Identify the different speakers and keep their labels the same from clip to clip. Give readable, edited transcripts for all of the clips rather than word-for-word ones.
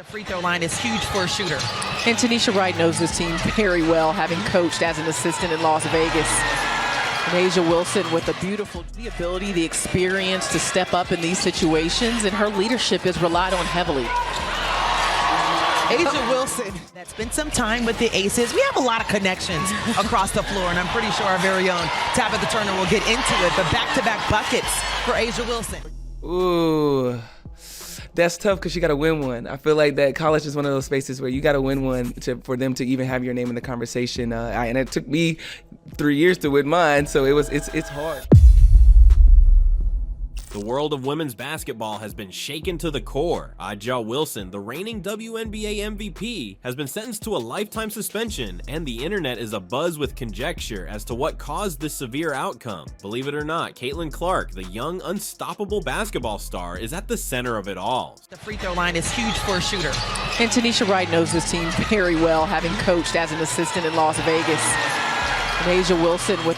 Speaker 1: The free throw line is huge for a shooter.
Speaker 2: And Tanisha Wright knows this team very well, having coached as an assistant in Las Vegas. And Asia Wilson with the ability, the experience to step up in these situations, and her leadership is relied on heavily.
Speaker 1: Asia Wilson, that's been some time with the Aces. We have a lot of connections across the floor, and I'm pretty sure our very own Tabitha Turner will get into it, but back-to-back buckets for Asia Wilson.
Speaker 3: Ooh, that's tough because you got to win one. I feel like that college is one of those spaces where you got to win one for them to even have your name in the conversation. And it took me 3 years to win mine, so it's hard.
Speaker 4: The world of women's basketball has been shaken to the core. Aja Wilson, the reigning WNBA MVP, has been sentenced to a lifetime suspension, and the internet is abuzz with conjecture as to what caused this severe outcome. Believe it or not, Caitlin Clark, the young, unstoppable basketball star, is at the center of it all.
Speaker 1: The free throw line is huge for a shooter.
Speaker 2: And Tanisha Wright knows this team very well, having coached as an assistant in Las Vegas. And Asia Wilson with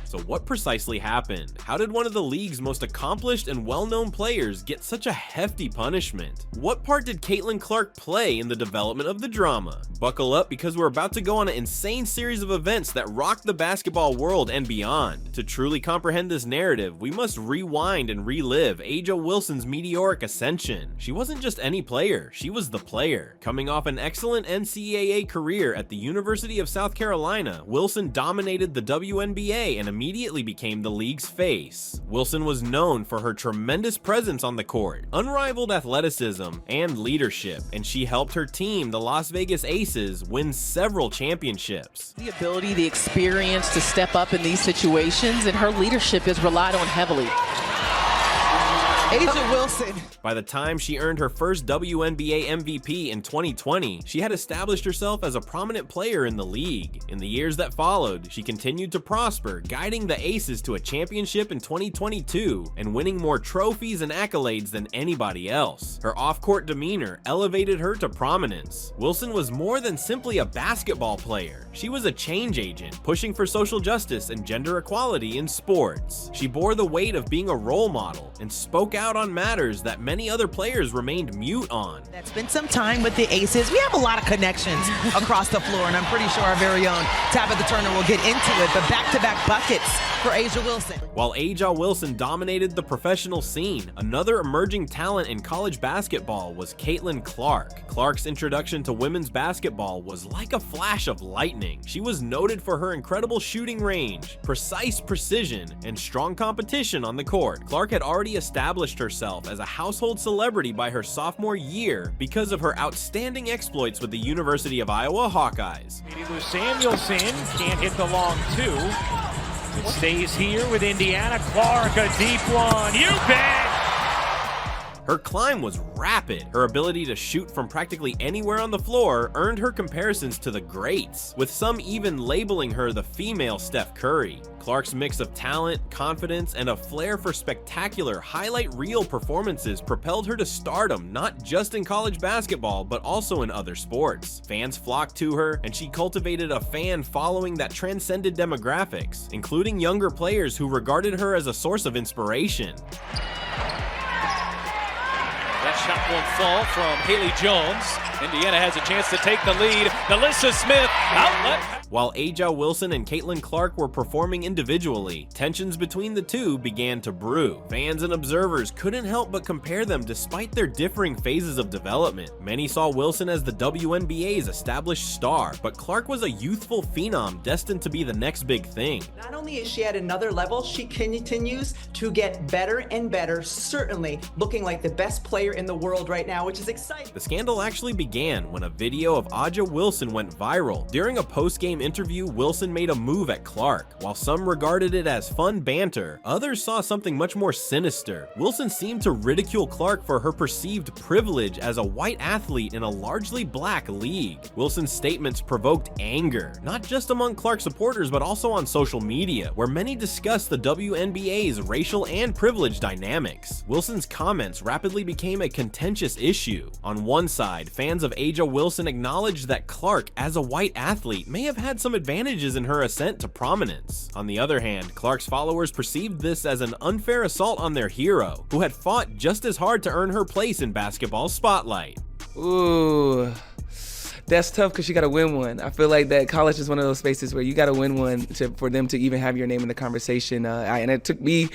Speaker 4: So what precisely happened? How did one of the league's most accomplished and well-known players get such a hefty punishment? What part did Caitlin Clark play in the development of the drama? Buckle up, because we're about to go on an insane series of events that rock the basketball world and beyond. To truly comprehend this narrative, we must rewind and relive Aja Wilson's meteoric ascension. She wasn't just any player, she was the player. Coming off an excellent NCAA career at the University of South Carolina, Wilson dominated the WNBA and immediately became the league's face. Wilson was known for her tremendous presence on the court, unrivaled athleticism, and leadership, and she helped her team, the Las Vegas Aces, win several championships.
Speaker 2: the ability, the experience to step up in these situations, and her leadership is relied on heavily.
Speaker 1: Asia Wilson.
Speaker 4: By the time she earned her first WNBA MVP in 2020, she had established herself as a prominent player in the league. In the years that followed, she continued to prosper, guiding the Aces to a championship in 2022 and winning more trophies and accolades than anybody else. Her off-court demeanor elevated her to prominence. Wilson was more than simply a basketball player. She was a change agent, pushing for social justice and gender equality in sports. She bore the weight of being a role model and spoke out on matters that many other players remained mute on.
Speaker 1: That's been some time with the Aces. We have a lot of connections across the floor, and I'm pretty sure our very own Tabitha Turner will get into it, but back-to-back buckets for Asia Wilson.
Speaker 4: While Aja Wilson dominated the professional scene, another emerging talent in college basketball was Caitlin Clark. Clark's introduction to women's basketball was like a flash of lightning. She was noted for her incredible shooting range, precise precision, and strong competition on the court. Clark had already established herself as a household celebrity by her sophomore year because of her outstanding exploits with the University of Iowa Hawkeyes.
Speaker 5: Samuelson can't hit the long two. It stays here with Indiana. Clark, a deep one. You bet!
Speaker 4: Her climb was rapid. Her ability to shoot from practically anywhere on the floor earned her comparisons to the greats, with some even labeling her the female Steph Curry. Clark's mix of talent, confidence, and a flair for spectacular highlight reel performances propelled her to stardom not just in college basketball, but also in other sports. Fans flocked to her, and she cultivated a fan following that transcended demographics, including younger players who regarded her as a source of inspiration.
Speaker 6: That shot won't fall from Haley Jones. Indiana has a chance to take the lead. Melissa Smith, outlet.
Speaker 4: While Aja Wilson and Caitlin Clark were performing individually, tensions between the two began to brew. Fans and observers couldn't help but compare them despite their differing phases of development. Many saw Wilson as the WNBA's established star, but Clark was a youthful phenom destined to be the next big thing.
Speaker 7: Not only is she at another level, she continues to get better and better, certainly looking like the best player in the world right now, which is exciting.
Speaker 4: The scandal actually began when a video of Aja Wilson went viral. During a post-game interview, Wilson made a move at Clark. While some regarded it as fun banter, others saw something much more sinister. Wilson seemed to ridicule Clark for her perceived privilege as a white athlete in a largely black league. Wilson's statements provoked anger, not just among Clark supporters, but also on social media, where many discussed the WNBA's racial and privilege dynamics. Wilson's comments rapidly became a contentious issue. On one side, fans of Aja Wilson acknowledged that Clark, as a white athlete, may have had some advantages in her ascent to prominence. On the other hand, Clark's followers perceived this as an unfair assault on their hero, who had fought just as hard to earn her place in basketball's spotlight.
Speaker 3: Ooh, that's tough because you got to win one. I feel like that college is one of those spaces where you got to win one for them to even have your name in the conversation. And it took me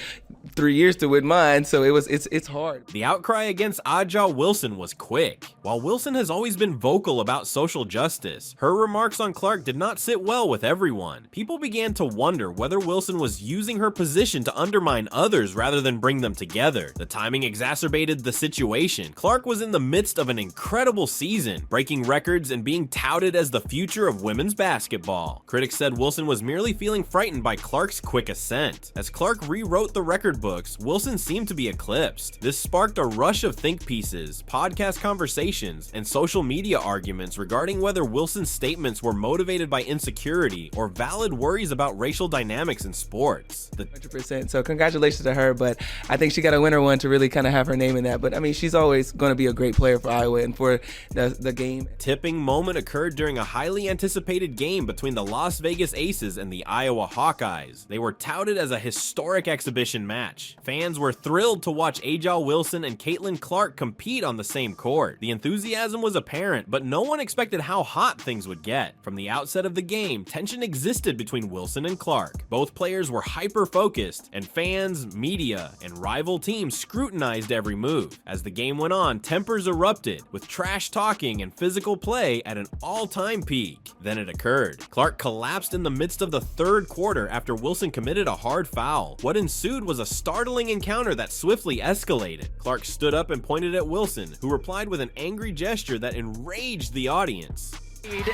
Speaker 3: 3 years to win mine, so it's hard.
Speaker 4: The outcry against Aja Wilson was quick. While Wilson has always been vocal about social justice, her remarks on Clark did not sit well with everyone. People began to wonder whether Wilson was using her position to undermine others rather than bring them together. The timing exacerbated the situation. Clark was in the midst of an incredible season, breaking records and being touted as the future of women's basketball. Critics said Wilson was merely feeling frightened by Clark's quick ascent. As Clark rewrote the record books, Wilson seemed to be eclipsed. This sparked a rush of think pieces, podcast conversations, and social media arguments regarding whether Wilson's statements were motivated by insecurity or valid worries about racial dynamics in sports.
Speaker 3: 100%. So congratulations to her, but I think she got to win her one to really kind of have her name in that. But I mean, she's always going to be a great player for Iowa and for the game.
Speaker 4: Tipping moment occurred during a highly anticipated game between the Las Vegas Aces and the Iowa Hawkeyes. They were touted as a historic exhibition match. Fans were thrilled to watch Aja Wilson and Caitlin Clark compete on the same court. The enthusiasm was apparent, but no one expected how hot things would get. From the outset of the game, tension existed between Wilson and Clark. Both players were hyper-focused, and fans, media, and rival teams scrutinized every move. As the game went on, tempers erupted, with trash talking and physical play at an all-time peak. Then it occurred. Clark collapsed in the midst of the third quarter after Wilson committed a hard foul. What ensued was a startling encounter that swiftly escalated. Clark stood up and pointed at Wilson, who replied with an angry gesture that enraged the audience.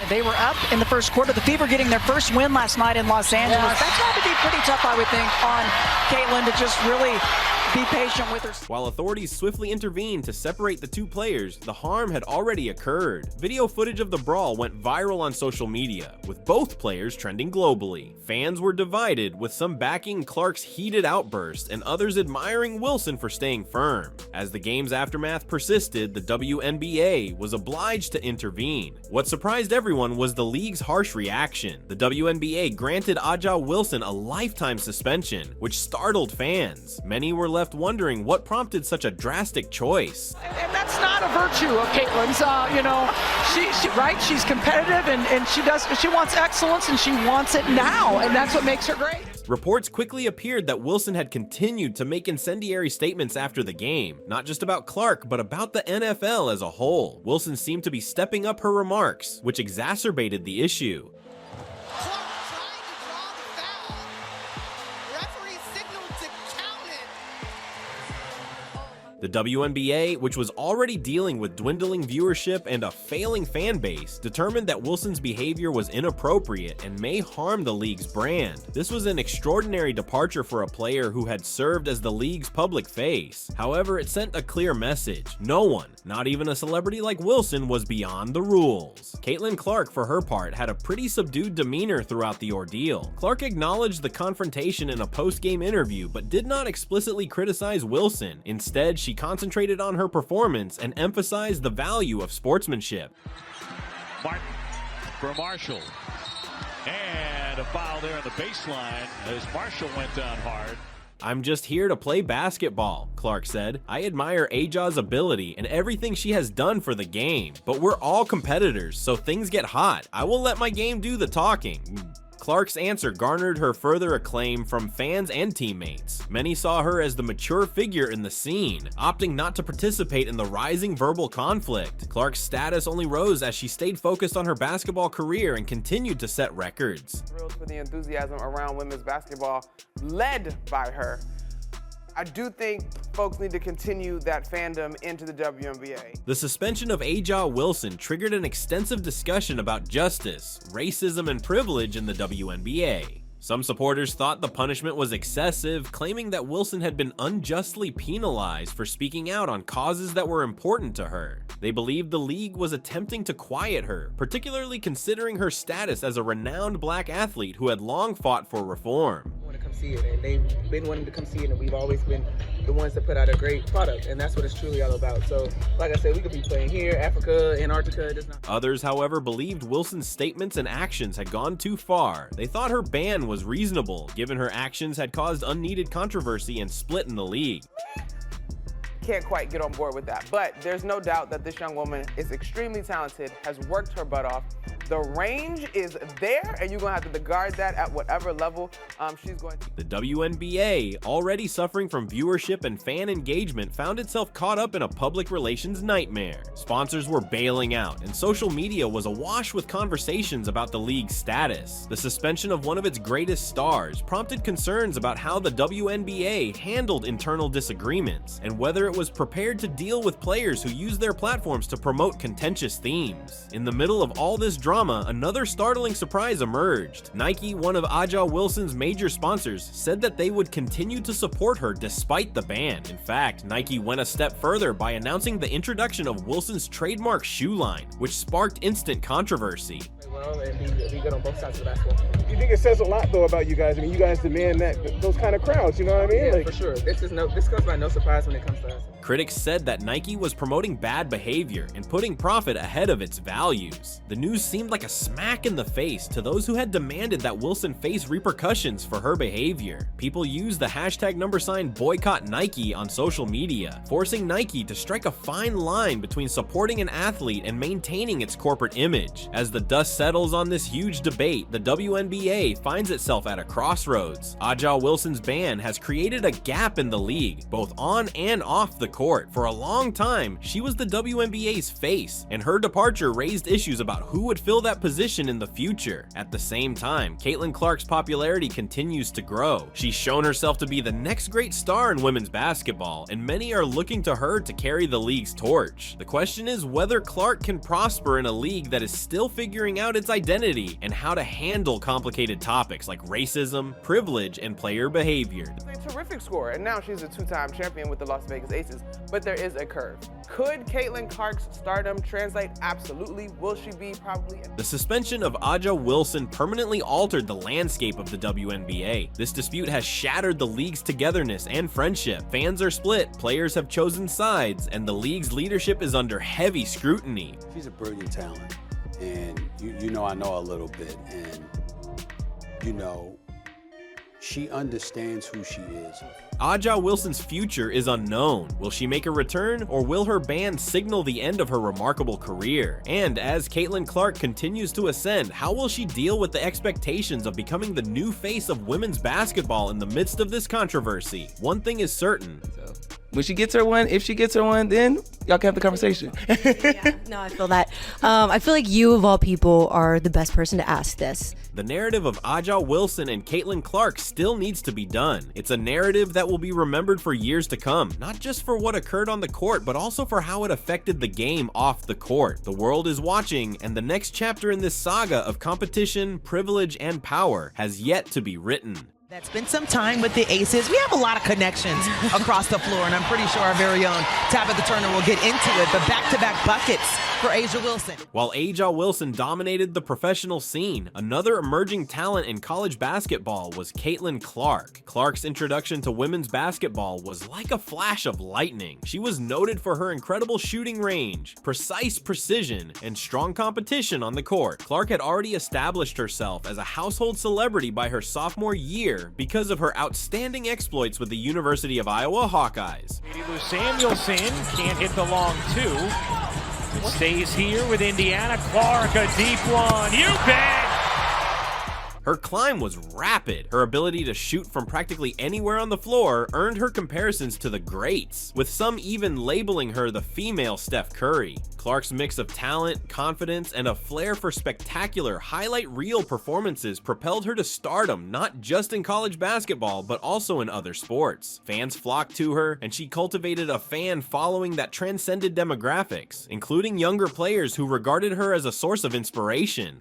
Speaker 8: They were up in the first quarter. The Fever getting their first win last night in Los Angeles. That's got to be pretty tough, I would think, on Caitlin to just really be patient with her.
Speaker 4: While authorities swiftly intervened to separate the two players, the harm had already occurred. Video footage of the brawl went viral on social media, with both players trending globally. Fans were divided, with some backing Clark's heated outburst and others admiring Wilson for staying firm. As the game's aftermath persisted, the WNBA was obliged to intervene. What surprised everyone was the league's harsh reaction. The WNBA granted Aja Wilson a lifetime suspension, which startled fans. Many were left wondering what prompted such a drastic choice.
Speaker 8: And that's not a virtue of Caitlin's. She's competitive and she wants excellence and she wants it now, and that's what makes her great.
Speaker 4: Reports quickly appeared that Wilson had continued to make incendiary statements after the game, not just about Clark, but about the NFL as a whole. Wilson seemed to be stepping up her remarks, which exacerbated the issue. The WNBA, which was already dealing with dwindling viewership and a failing fan base, determined that Wilson's behavior was inappropriate and may harm the league's brand. This was an extraordinary departure for a player who had served as the league's public face. However, it sent a clear message. No one, not even a celebrity like Wilson, was beyond the rules. Caitlin Clark, for her part, had a pretty subdued demeanor throughout the ordeal. Clark acknowledged the confrontation in a post-game interview, but did not explicitly criticize Wilson. Instead, she concentrated on her performance and emphasized the value of sportsmanship.
Speaker 5: Martin for Marshall. And a foul there on the baseline as Marshall went down hard.
Speaker 4: "I'm just here to play basketball," Clark said. "I admire Aja's ability and everything she has done for the game, but we're all competitors, so things get hot. I will let my game do the talking." Clark's answer garnered her further acclaim from fans and teammates. Many saw her as the mature figure in the scene, opting not to participate in the rising verbal conflict. Clark's status only rose as she stayed focused on her basketball career and continued to set records.
Speaker 9: Thrilled for the enthusiasm around women's basketball led by her. I do think folks need to continue that fandom into the WNBA.
Speaker 4: The suspension of Aja Wilson triggered an extensive discussion about justice, racism, and privilege in the WNBA. Some supporters thought the punishment was excessive, claiming that Wilson had been unjustly penalized for speaking out on causes that were important to her. They believed the league was attempting to quiet her, particularly considering her status as a renowned black athlete who had long fought for reform.
Speaker 3: See it, and they've been wanting to come see it, and we've always been the ones that put out a great product, and that's what it's truly all about. So, like I said, we could be playing here, Africa, Antarctica.
Speaker 4: Others, however, believed Wilson's statements and actions had gone too far. They thought her ban was reasonable, given her actions had caused unneeded controversy and split in the league.
Speaker 9: can't quite get on board with that. But there's no doubt that this young woman is extremely talented, has worked her butt off. The range is there, and you're going to have to guard that at whatever level she's going to.
Speaker 4: The WNBA, already suffering from viewership and fan engagement, found itself caught up in a public relations nightmare. Sponsors were bailing out, and social media was awash with conversations about the league's status. The suspension of one of its greatest stars prompted concerns about how the WNBA handled internal disagreements, and whether it was prepared to deal with players who use their platforms to promote contentious themes. In the middle of all this drama, another startling surprise emerged. Nike, one of Aja Wilson's major sponsors, said that they would continue to support her despite the ban. In fact, Nike went a step further by announcing the introduction of Wilson's trademark shoe line, which sparked instant controversy.
Speaker 3: Be good on both sides of the basketball.
Speaker 10: You think it says a lot though about you guys? I mean, you guys demand those kind of crowds. You know what I mean?
Speaker 3: Yeah, for sure. This goes by no surprise when it comes to us.
Speaker 4: Critics said that Nike was promoting bad behavior and putting profit ahead of its values. The news seemed like a smack in the face to those who had demanded that Wilson face repercussions for her behavior. People used the hashtag boycott Nike on social media, forcing Nike to strike a fine line between supporting an athlete and maintaining its corporate image. As the dust settles on this huge debate, the WNBA finds itself at a crossroads. Aja Wilson's ban has created a gap in the league, both on and off the court. For a long time, she was the WNBA's face, and her departure raised issues about who would fill that position in the future. At the same time, Caitlin Clark's popularity continues to grow. She's shown herself to be the next great star in women's basketball, and many are looking to her to carry the league's torch. The question is whether Clark can prosper in a league that is still figuring out its identity and how to handle complicated topics like racism, privilege, and player behavior.
Speaker 9: She's a terrific scorer, and now she's a two-time champion with the Las Vegas Aces, but there is a curve. Could Caitlin Clark's stardom translate? Absolutely. Will she be? Probably.
Speaker 4: The suspension of Aja Wilson permanently altered the landscape of the WNBA. This dispute has shattered the league's togetherness and friendship. Fans are split, players have chosen sides, and the league's leadership is under heavy scrutiny.
Speaker 11: She's a brilliant talent, and you know I know a little bit, and you know she understands who she is.
Speaker 4: Aja Wilson's future is unknown. Will she make a return, or will her ban signal the end of her remarkable career? And as Caitlin Clark continues to ascend, how will she deal with the expectations of becoming the new face of women's basketball in the midst of this controversy? One thing is certain.
Speaker 3: When she gets her one, if she gets her one, then y'all can have the conversation.
Speaker 12: Yeah, no, I feel that. I feel like you, of all people, are the best person to ask this.
Speaker 4: The narrative of Aja Wilson and Caitlin Clark still needs to be done. It's a narrative that will be remembered for years to come, not just for what occurred on the court, but also for how it affected the game off the court. The world is watching, and the next chapter in this saga of competition, privilege, and power has yet to be written.
Speaker 1: That spent some time with the Aces. We have a lot of connections across the floor, and I'm pretty sure our very own Tabitha Turner will get into it, but back-to-back buckets for Aja Wilson.
Speaker 4: While Aja Wilson dominated the professional scene, another emerging talent in college basketball was Caitlin Clark. Clark's introduction to women's basketball was like a flash of lightning. She was noted for her incredible shooting range, precise precision, and strong competition on the court. Clark had already established herself as a household celebrity by her sophomore year because of her outstanding exploits with the University of Iowa Hawkeyes.
Speaker 5: Lou Samuelson can't hit the long two. It stays here with Indiana. Clark, a deep one. You bet!
Speaker 4: Her climb was rapid. Her ability to shoot from practically anywhere on the floor earned her comparisons to the greats, with some even labeling her the female Steph Curry. Clark's mix of talent, confidence, and a flair for spectacular highlight reel performances propelled her to stardom not just in college basketball, but also in other sports. Fans flocked to her, and she cultivated a fan following that transcended demographics, including younger players who regarded her as a source of inspiration.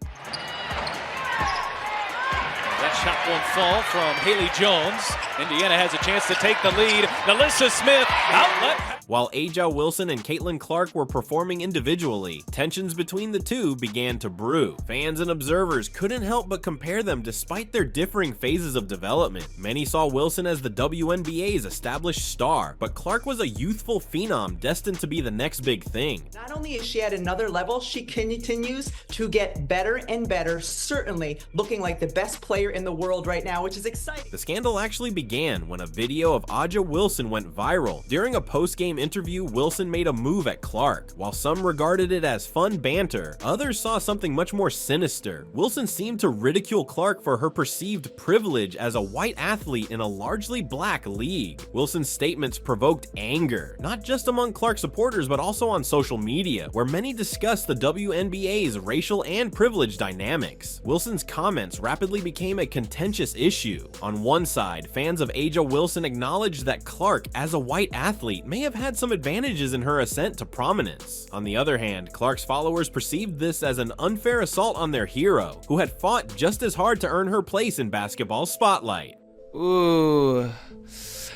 Speaker 6: That shot won't fall from Haley Jones. Indiana has a chance to take the lead. Nalissa Smith, outlet.
Speaker 4: While Aja Wilson and Caitlin Clark were performing individually, tensions between the two began to brew. Fans and observers couldn't help but compare them despite their differing phases of development. Many saw Wilson as the WNBA's established star, but Clark was a youthful phenom destined to be the next big thing.
Speaker 7: Not only is she at another level, she continues to get better and better, certainly looking like the best player in the world right now, which is exciting.
Speaker 4: The scandal actually began when a video of Aja Wilson went viral during a post-game post-game interview, Wilson made a move at Clark. While some regarded it as fun banter, others saw something much more sinister. Wilson seemed to ridicule Clark for her perceived privilege as a white athlete in a largely black league. Wilson's statements provoked anger, not just among Clark supporters but also on social media, where many discussed the WNBA's racial and privilege dynamics. Wilson's comments rapidly became a contentious issue. On one side, fans of Aja Wilson acknowledged that Clark, as a white athlete, may have had some advantages in her ascent to prominence. On the other hand, Clark's followers perceived this as an unfair assault on their hero, who had fought just as hard to earn her place in basketball's spotlight.
Speaker 3: Ooh,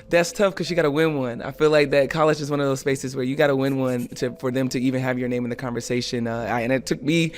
Speaker 3: that's tough because you got to win one. I feel like that college is one of those spaces where you got to win one for them to even have your name in the conversation. And it took me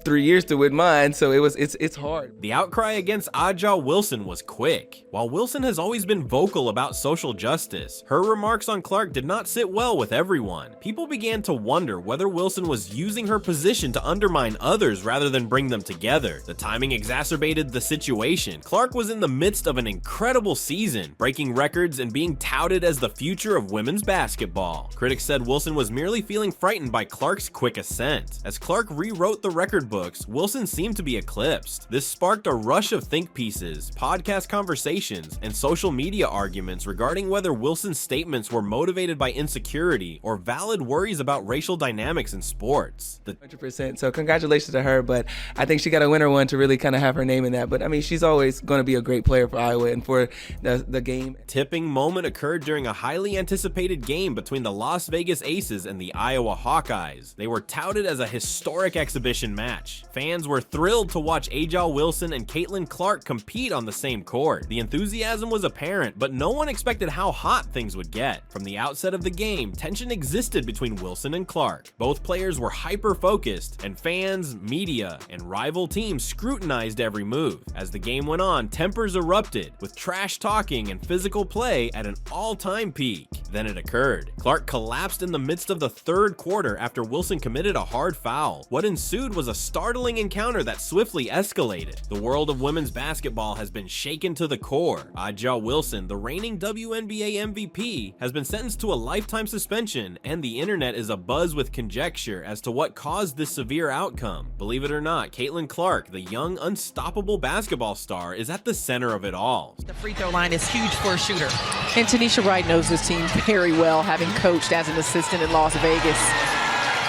Speaker 3: 3 years to win mine, so it's hard.
Speaker 4: The outcry against Aja Wilson was quick. While Wilson has always been vocal about social justice, her remarks on Clark did not sit well with everyone. People began to wonder whether Wilson was using her position to undermine others rather than bring them together. The timing exacerbated the situation. Clark was in the midst of an incredible season, breaking records and being touted as the future of women's basketball. Critics said Wilson was merely feeling frightened by Clark's quick ascent. As Clark rewrote the record books, Wilson seemed to be eclipsed. This sparked a rush of think pieces, podcast conversations, and social media arguments regarding whether Wilson's statements were motivated by insecurity or valid worries about racial dynamics in sports.
Speaker 3: 100%. So congratulations to her, but I think she got to win her one to really kind of have her name in that. But I mean, she's always going to be a great player for Iowa and for the game.
Speaker 4: Tipping moment occurred during a highly anticipated game between the Las Vegas Aces and the Iowa Hawkeyes. They were touted as a historic exhibition match. Fans were thrilled to watch Aja Wilson and Caitlin Clark compete on the same court. The enthusiasm was apparent, but no one expected how hot things would get. From the outset of the game, tension existed between Wilson and Clark. Both players were hyper-focused, and fans, media, and rival teams scrutinized every move. As the game went on, tempers erupted, with trash talking and physical play at an all-time peak. Then it occurred. Clark collapsed in the midst of the third quarter after Wilson committed a hard foul. What ensued was a startling encounter that swiftly escalated. The world of women's basketball has been shaken to the core. Aja Wilson, the reigning WNBA MVP, has been sentenced to a lifetime suspension, and the internet is abuzz with conjecture as to what caused this severe outcome. Believe it or not, Caitlin Clark, the young, unstoppable basketball star, is at the center of it all.
Speaker 1: The free throw line is huge for a shooter.
Speaker 2: And Tanisha Wright knows this team very well, having coached as an assistant in Las Vegas.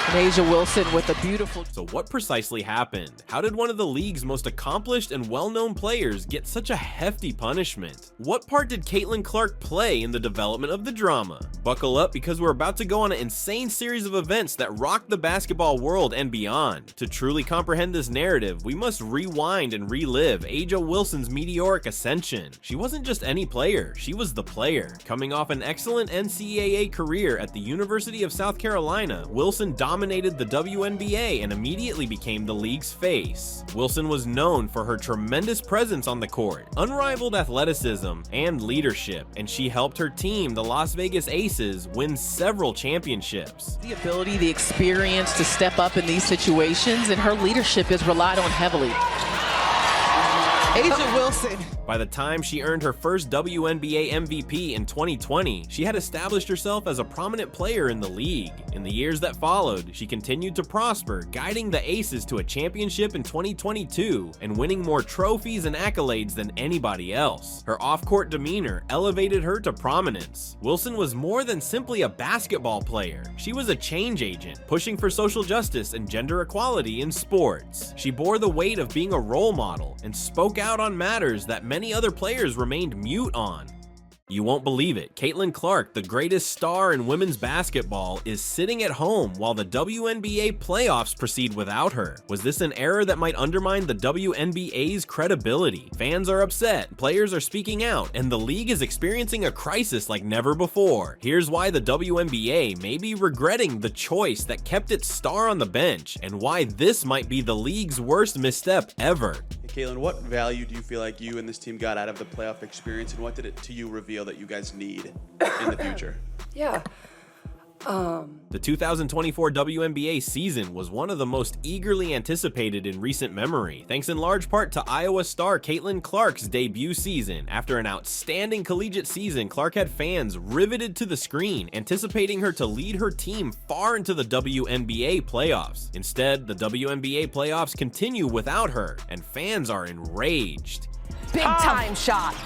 Speaker 2: And Aja Wilson with a beautiful...
Speaker 4: So what precisely happened? How did one of the league's most accomplished and well-known players get such a hefty punishment? What part did Caitlin Clark play in the development of the drama? Buckle up, because we're about to go on an insane series of events that rock the basketball world and beyond. To truly comprehend this narrative, we must rewind and relive Aja Wilson's meteoric ascension. She wasn't just any player, she was the player. Coming off an excellent NCAA career at the University of South Carolina, Wilson dominated the WNBA and immediately became the league's face. Wilson was known for her tremendous presence on the court, unrivaled athleticism, and leadership, and she helped her team, the Las Vegas Aces, win several championships.
Speaker 2: The ability, the experience to step up in these situations, and her leadership is relied on heavily.
Speaker 1: Aja Wilson.
Speaker 4: By the time she earned her first WNBA MVP in 2020, she had established herself as a prominent player in the league. In the years that followed, she continued to prosper, guiding the Aces to a championship in 2022 and winning more trophies and accolades than anybody else. Her off-court demeanor elevated her to prominence. Wilson was more than simply a basketball player. She was a change agent, pushing for social justice and gender equality in sports. She bore the weight of being a role model and spoke out on matters that many other players remained mute on. You won't believe it, Caitlin Clark, the greatest star in women's basketball, is sitting at home while the WNBA playoffs proceed without her. Was this an error that might undermine the WNBA's credibility? Fans are upset, players are speaking out, and the league is experiencing a crisis like never before. Here's why the WNBA may be regretting the choice that kept its star on the bench, and why this might be the league's worst misstep ever.
Speaker 13: Caitlin, what value do you feel like you and this team got out of the playoff experience, and what did it to you reveal that you guys need in the future?
Speaker 14: Yeah.
Speaker 4: The 2024 WNBA season was one of the most eagerly anticipated in recent memory, thanks in large part to Iowa star Caitlin Clark's debut season. After an outstanding collegiate season, Clark had fans riveted to the screen, anticipating her to lead her team far into the WNBA playoffs. Instead, the WNBA playoffs continue without her, and fans are enraged.
Speaker 14: Big time shot.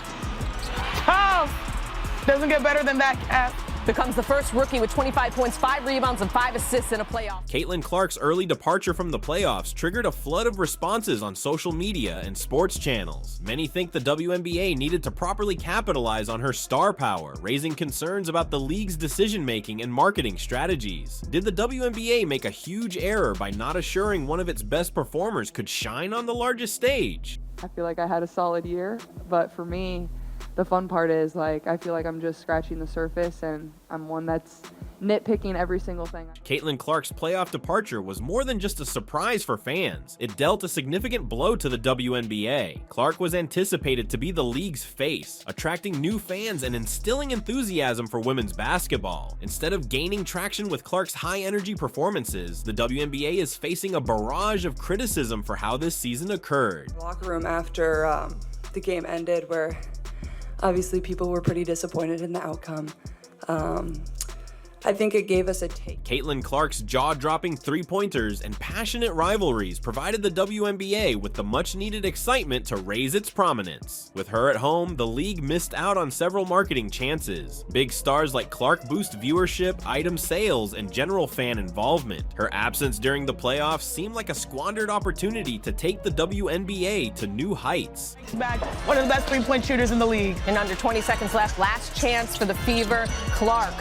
Speaker 9: Doesn't get better than that, Cat.
Speaker 14: Becomes the first rookie with 25 points, 5 rebounds, and 5 assists in a playoff.
Speaker 4: Caitlin Clark's early departure from the playoffs triggered a flood of responses on social media and sports channels. Many think the WNBA needed to properly capitalize on her star power, raising concerns about the league's decision-making and marketing strategies. Did the WNBA make a huge error by not assuring one of its best performers could shine on the largest stage?
Speaker 15: I feel like I had a solid year, but for me, the fun part is, like, I feel like I'm just scratching the surface, and I'm one that's nitpicking every single thing.
Speaker 4: Caitlin Clark's playoff departure was more than just a surprise for fans. It dealt a significant blow to the WNBA. Clark was anticipated to be the league's face, attracting new fans and instilling enthusiasm for women's basketball. Instead of gaining traction with Clark's high-energy performances, the WNBA is facing a barrage of criticism for how this season occurred.
Speaker 16: The locker room after the game ended, where obviously people were pretty disappointed in the outcome. I think it gave us a take.
Speaker 4: Caitlin Clark's jaw-dropping three-pointers and passionate rivalries provided the WNBA with the much-needed excitement to raise its prominence. With her at home, the league missed out on several marketing chances. Big stars like Clark boost viewership, item sales, and general fan involvement. Her absence during the playoffs seemed like a squandered opportunity to take the WNBA to new heights.
Speaker 9: Back, one of the best three-point shooters in the league.
Speaker 14: In under 20 seconds left, last chance for the Fever. Clark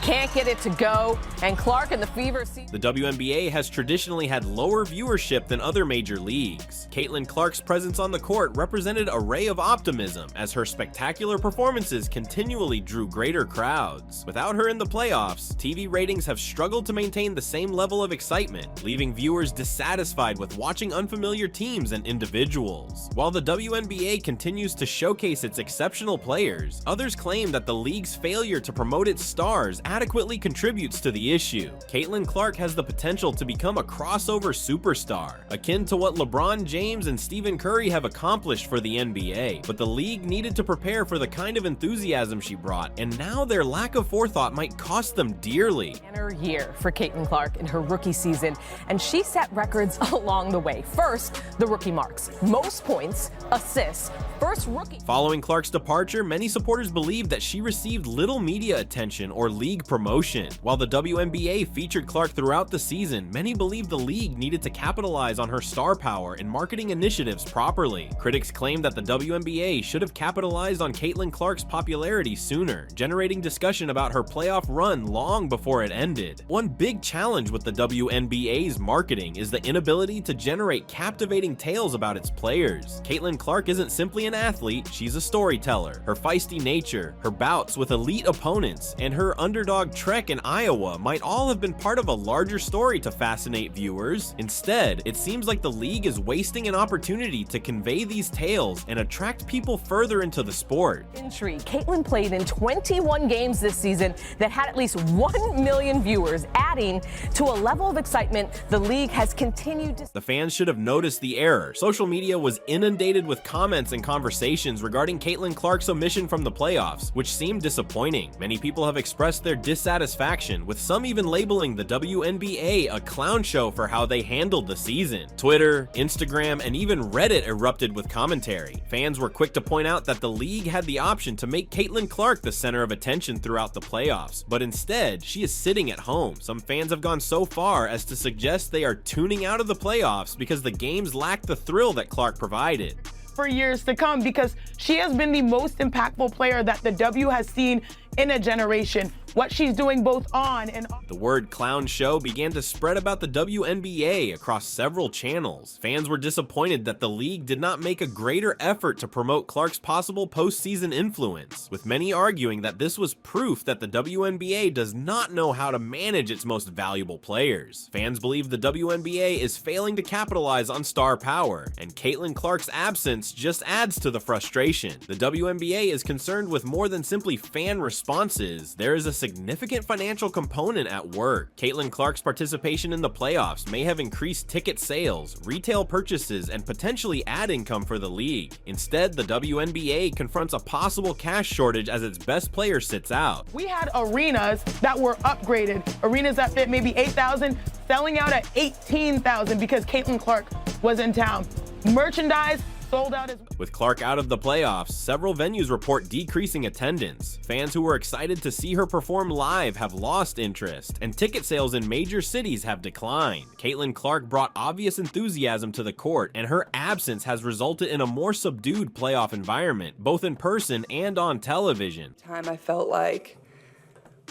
Speaker 14: can't get it to go, and Clark and the Fever see.
Speaker 4: The WNBA has traditionally had lower viewership than other major leagues. Caitlin Clark's presence on the court represented a ray of optimism as her spectacular performances continually drew greater crowds. Without her in the playoffs, TV ratings have struggled to maintain the same level of excitement, leaving viewers dissatisfied with watching unfamiliar teams and individuals. While the WNBA continues to showcase its exceptional players, others claim that the league's failure to promote its stars adequately contributes to the issue. Caitlin Clark has the potential to become a crossover superstar, akin to what LeBron James and Stephen Curry have accomplished for the NBA, but the league needed to prepare for the kind of enthusiasm she brought, and now their lack of forethought might cost them dearly.
Speaker 14: Banner year for Caitlin Clark in her rookie season, and she set records along the way. First, the rookie marks: most points, assists, first rookie.
Speaker 4: Following Clark's departure, many supporters believed that she received little media attention or league promotion. While the WNBA featured Clark throughout the season, many believed the league needed to capitalize on her star power and marketing initiatives properly. Critics claimed that the WNBA should have capitalized on Caitlin Clark's popularity sooner, generating discussion about her playoff run long before it ended. One big challenge with the WNBA's marketing is the inability to generate captivating tales about its players. Caitlin Clark isn't simply an athlete, she's a storyteller. Her feisty nature, her bouts with elite opponents, and her underdog trek in Iowa might all have been part of a larger story to fascinate viewers. Instead, it seems like the league is wasting an opportunity to convey these tales and attract people further into the sport.
Speaker 14: Intrigue. Caitlin played in 21 games this season that had at least 1 million viewers, adding to a level of excitement the league has continued to.
Speaker 4: The fans should have noticed the error. Social media was inundated with comments and conversations regarding Caitlin Clark's omission from the playoffs, which seemed disappointing. Many people have expressed their dissatisfaction, with some even labeling the WNBA a clown show for how they handled the season. Twitter, Instagram, and even Reddit erupted with commentary. Fans were quick to point out that the league had the option to make Caitlin Clark the center of attention throughout the playoffs, but instead, she is sitting at home. Some fans have gone so far as to suggest they are tuning out of the playoffs because the games lack the thrill that Clark provided.
Speaker 9: For years to come, because she has been the most impactful player that the W has seen in a generation. What she's doing both on and off.
Speaker 4: The word clown show began to spread about the WNBA across several channels. Fans were disappointed that the league did not make a greater effort to promote Clark's possible postseason influence, with many arguing that this was proof that the WNBA does not know how to manage its most valuable players. Fans believe the WNBA is failing to capitalize on star power, and Caitlin Clark's absence just adds to the frustration. The WNBA is concerned with more than simply fan response response is, there is a significant financial component at work. Caitlin Clark's participation in the playoffs may have increased ticket sales, retail purchases, and potentially ad income for the league. Instead, the WNBA confronts a possible cash shortage as its best player sits out.
Speaker 17: We had arenas that were upgraded, arenas that fit maybe 8,000, selling out at 18,000 because Caitlin Clark was in town. Merchandise sold out as well.
Speaker 4: With Clark out of the playoffs, several venues report decreasing attendance. Fans who were excited to see her perform live have lost interest, and ticket sales in major cities have declined. Caitlin Clark brought obvious enthusiasm to the court, and her absence has resulted in a more subdued playoff environment, both in person and on television.
Speaker 16: I felt like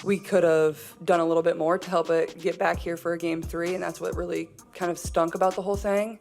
Speaker 16: we could have done a little bit more to help it get back here for a game 3, and that's what really kind of stunk about the whole thing.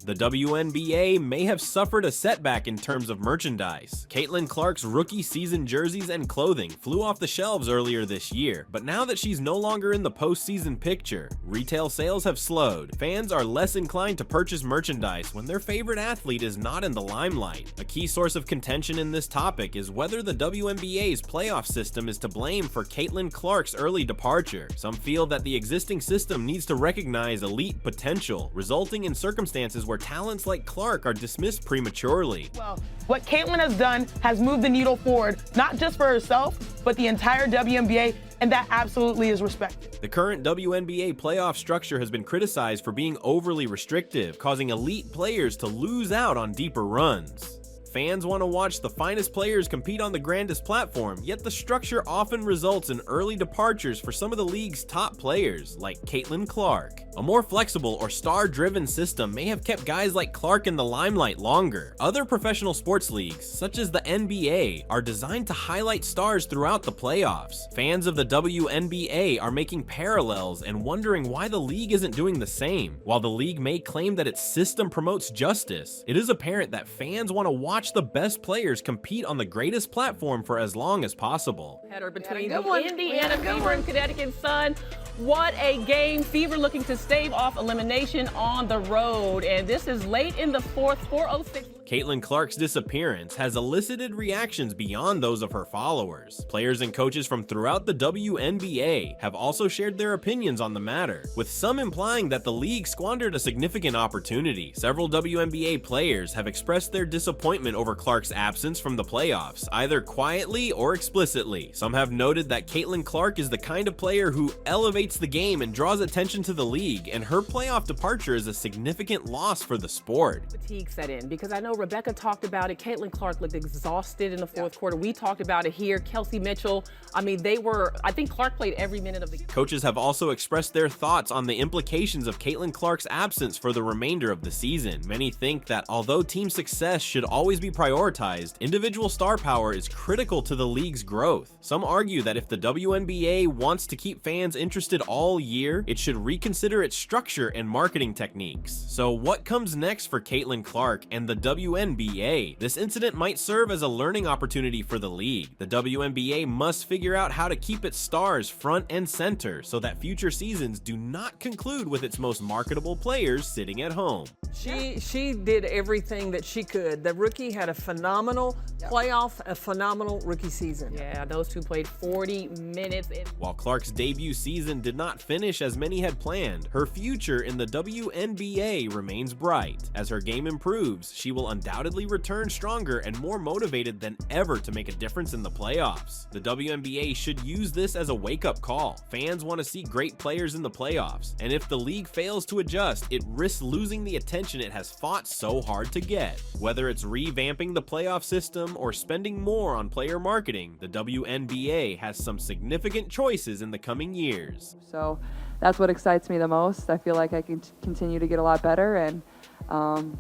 Speaker 4: The WNBA may have suffered a setback in terms of merchandise. Caitlin Clark's rookie season jerseys and clothing flew off the shelves earlier this year, but now that she's no longer in the postseason picture, retail sales have slowed. Fans are less inclined to purchase merchandise when their favorite athlete is not in the limelight. A key source of contention in this topic is whether the WNBA's playoff system is to blame for Caitlin Clark's early departure. Some feel that the existing system needs to recognize elite potential, resulting in circumstances where talents like Clark are dismissed prematurely.
Speaker 17: Well, what Caitlin has done has moved the needle forward, not just for herself, but the entire WNBA, and that absolutely is respected.
Speaker 4: The current WNBA playoff structure has been criticized for being overly restrictive, causing elite players to lose out on deeper runs. Fans want to watch the finest players compete on the grandest platform, yet the structure often results in early departures for some of the league's top players, like Caitlin Clark. A more flexible or star-driven system may have kept guys like Clark in the limelight longer. Other professional sports leagues, such as the NBA, are designed to highlight stars throughout the playoffs. Fans of the WNBA are making parallels and wondering why the league isn't doing the same. While the league may claim that its system promotes justice, it is apparent that fans want to watch the best players compete on the greatest platform for as long as possible.
Speaker 14: Header between the Indiana Fever and Connecticut Sun. What a game. Fever looking to stave off elimination on the road. And this is late in the fourth, 4:06.
Speaker 4: Caitlin Clark's disappearance has elicited reactions beyond those of her followers. Players and coaches from throughout the WNBA have also shared their opinions on the matter, with some implying that the league squandered a significant opportunity. Several WNBA players have expressed their disappointment over Clark's absence from the playoffs, either quietly or explicitly. Some have noted that Caitlin Clark is the kind of player who elevates the game and draws attention to the league, and her playoff departure is a significant loss for the sport.
Speaker 14: Fatigue set in, because I know Rebecca talked about it. Caitlin Clark looked exhausted in the fourth quarter. We talked about it here. Kelsey Mitchell, I think Clark played every minute of the game.
Speaker 4: Coaches have also expressed their thoughts on the implications of Caitlin Clark's absence for the remainder of the season. Many think that although team success should always be prioritized, individual star power is critical to the league's growth. Some argue that if the WNBA wants to keep fans interested all year, it should reconsider its structure and marketing techniques. So what comes next for Caitlin Clark and the WNBA? This incident might serve as a learning opportunity for the league. The WNBA must figure out how to keep its stars front and center so that future seasons do not conclude with its most marketable players sitting at home.
Speaker 18: She did everything that she could. The rookie had a phenomenal playoff, a phenomenal rookie season.
Speaker 14: Yeah, those two played 40 minutes.
Speaker 4: While Clark's debut season did not finish as many had planned, her future in the WNBA remains bright. As her game improves, she will undoubtedly return stronger and more motivated than ever to make a difference in the playoffs. The WNBA should use this as a wake-up call. Fans want to see great players in the playoffs, and if the league fails to adjust, it risks losing the attention it has fought so hard to get. Whether it's revamping the playoff system or spending more on player marketing, the WNBA has some significant choices in the coming years.
Speaker 15: So that's what excites me the most. I feel like I can continue to get a lot better, and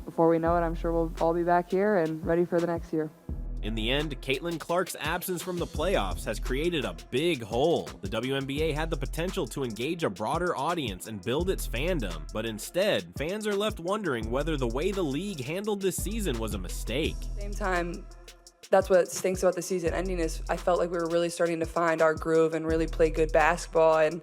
Speaker 15: before we know it, I'm sure we'll all be back here and ready for the next year.
Speaker 4: In the end, Caitlin Clark's absence from the playoffs has created a big hole. The WNBA had the potential to engage a broader audience and build its fandom, but instead, fans are left wondering whether the way the league handled this season was a mistake.
Speaker 16: At the same time, that's what stinks about the season ending is I felt like we were really starting to find our groove and really play good basketball, and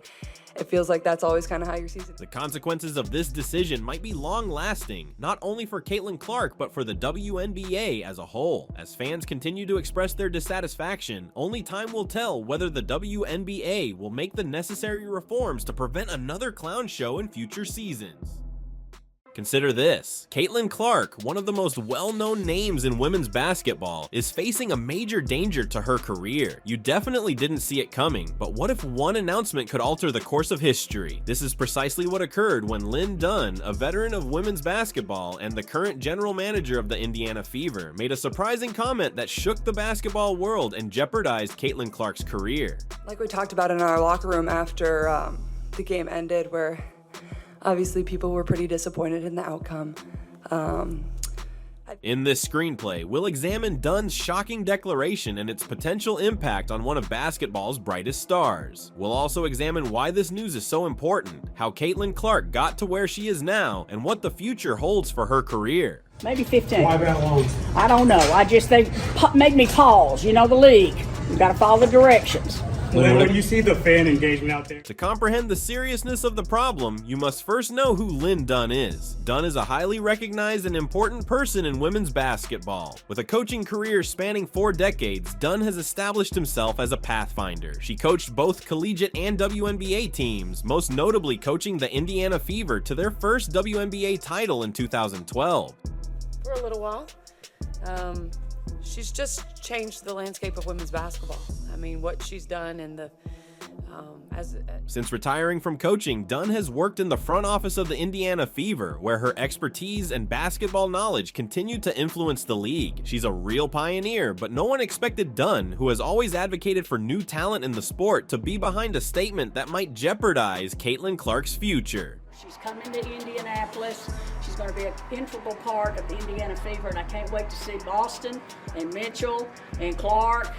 Speaker 16: it feels like that's always kind of how your season.
Speaker 4: The consequences of this decision might be long-lasting, not only for Caitlin Clark, but for the WNBA as a whole. As fans continue to express their dissatisfaction, only time will tell whether the WNBA will make the necessary reforms to prevent another clown show in future seasons. Consider this. Caitlin Clark, one of the most well-known names in women's basketball, is facing a major danger to her career. You definitely didn't see it coming, but what if one announcement could alter the course of history? This is precisely what occurred when Lynn Dunn, a veteran of women's basketball and the current general manager of the Indiana Fever, made a surprising comment that shook the basketball world and jeopardized Caitlin Clark's career.
Speaker 16: Like we talked about in our locker room after the game ended, where obviously people were pretty disappointed in the outcome.
Speaker 4: In this screenplay, we'll examine Dunn's shocking declaration and its potential impact on one of basketball's brightest stars. We'll also examine why this news is so important, how Caitlin Clark got to where she is now, and what the future holds for her career.
Speaker 19: Maybe 15.
Speaker 10: Why that long?
Speaker 19: I don't know. They made me pause. You know the league. You got to follow the directions.
Speaker 10: When you see the fan engagement out there.
Speaker 4: To comprehend the seriousness of the problem, you must first know who Lynn Dunn is. Dunn is a highly recognized and important person in women's basketball. With a coaching career spanning 4 decades, Dunn has established himself as a pathfinder. She coached both collegiate and WNBA teams, most notably coaching the Indiana Fever to their first WNBA title in 2012.
Speaker 16: For a little while. She's just changed the landscape of women's basketball. I mean, what she's done and the
Speaker 4: Since retiring from coaching, Dunn has worked in the front office of the Indiana Fever, where her expertise and basketball knowledge continue to influence the league. She's a real pioneer, but no one expected Dunn, who has always advocated for new talent in the sport, to be behind a statement that might jeopardize Caitlin Clark's future.
Speaker 19: She's coming to Indianapolis. She's going to be an integral part of the Indiana Fever, and I can't wait to see Boston and Mitchell and Clark.